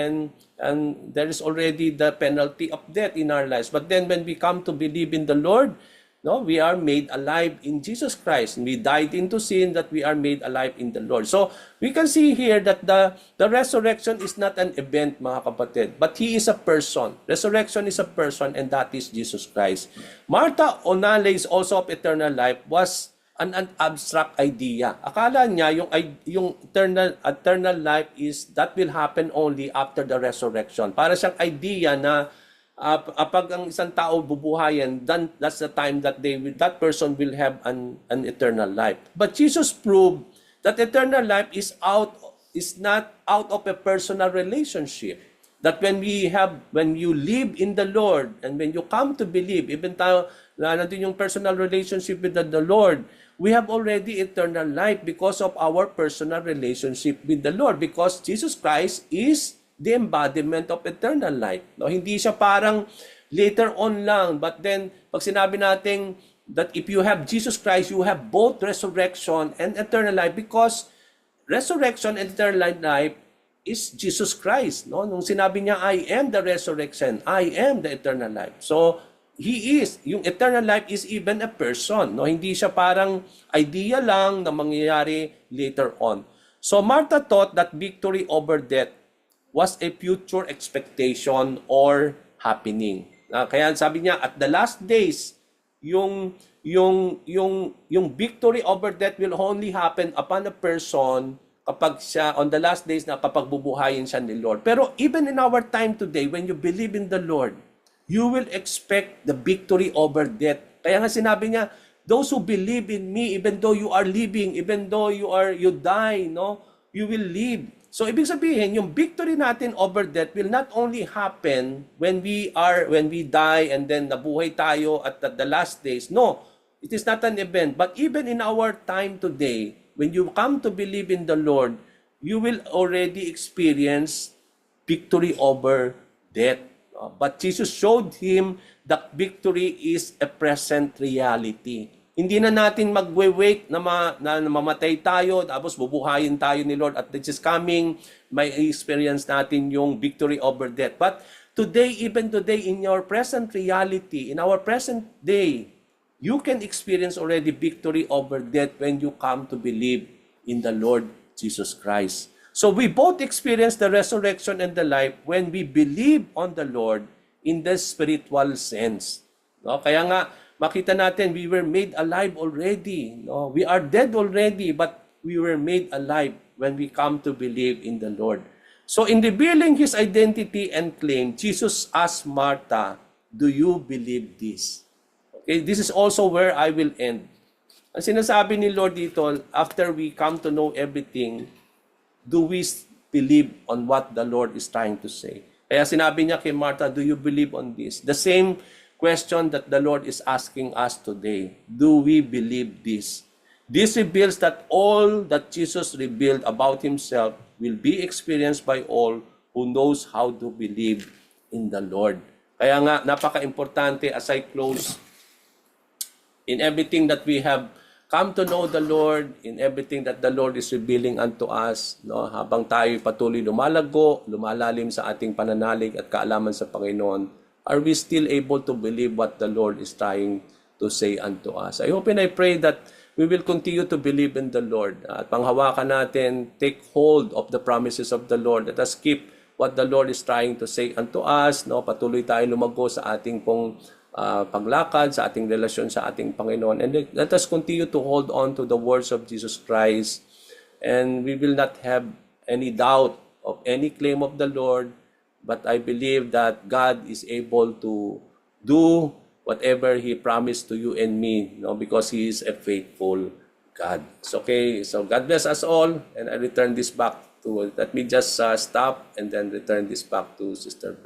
and there is already the penalty of death in our lives. But then when we come to believe in the Lord, no, we are made alive in Jesus Christ. We died into sin, that we are made alive in the Lord. So we can see here that the resurrection is not an event, mga kapatid, but He is a person. Resurrection is a person, and that is Jesus Christ. Martha Onales, also of eternal life, was an abstract idea. Akala niya yung eternal life is that will happen only after the resurrection. Para siyang idea na pag ang isang tao bubuhayan, then that's the time that that person will have an eternal life. But Jesus proved that eternal life is not out of a personal relationship. That when you live in the Lord, and when you come to believe, even tayo nandun yung personal relationship with the Lord, we have already eternal life because of our personal relationship with the Lord, because Jesus Christ is the embodiment of eternal life. No, hindi siya parang later on lang, but then pag sinabi natin that if you have Jesus Christ, you have both resurrection and eternal life, because resurrection and eternal life is Jesus Christ. No, nung sinabi niya, I am the resurrection, I am the eternal life. So He is, yung eternal life is even a person. No, hindi siya parang idea lang na mangyayari later on. So Martha thought that victory over death was a future expectation or happening. Kaya sabi niya, at the last days, yung victory over death will only happen upon a person kapag siya, on the last days, na kapag bubuhayin siya ni Lord. Pero even in our time today, when you believe in the Lord, you will expect the victory over death. Kaya nga sinabi niya, those who believe in me, even though you are living, even though you die, no, you will live. So ibig sabihin, yung victory natin over death will not only happen when we die and then nabuhay tayo at the last days. No, it is not an event. But even in our time today, when you come to believe in the Lord, you will already experience victory over death. But Jesus showed him that victory is a present reality. Hindi na natin magwe-wait na mamatay tayo, tapos bubuhayin tayo ni Lord at this is coming, may experience natin yung victory over death. But today, even today, in your present reality, in our present day, you can experience already victory over death when you come to believe in the Lord Jesus Christ. So we both experience the resurrection and the life when we believe on the Lord in the spiritual sense. No? Kaya nga, makita natin, we were made alive already. No? We are dead already, but we were made alive when we come to believe in the Lord. So in revealing His identity and claim, Jesus asked Martha, do you believe this? Okay, this is also where I will end. Ang sinasabi ni Lord dito, after we come to know everything, do we believe on what the Lord is trying to say? Kaya sinabi niya kay Martha, do you believe on this? The same question that the Lord is asking us today. Do we believe this? This reveals that all that Jesus revealed about Himself will be experienced by all who knows how to believe in the Lord. Kaya nga, napaka-importante as I close, in everything that we have come to know the Lord, in everything that the Lord is revealing unto us, no, habang tayo patuloy lumalalim sa ating pananalig at kaalaman sa Panginoon, are we still able to believe what the Lord is trying to say unto us? I hope and I pray that we will continue to believe in the Lord. At panghawakan natin, take hold of the promises of the Lord. Let us keep what the Lord is trying to say unto us. No? Patuloy tayo lumago sa ating pong paglakad, sa ating relasyon sa ating Panginoon. And let us continue to hold on to the words of Jesus Christ. And we will not have any doubt of any claim of the Lord, but I believe that God is able to do whatever He promised to you and me, no, because He is a faithful God. So, okay, so God bless us all, and I return this back to, let me just stop and then return this back to Sister Brenda.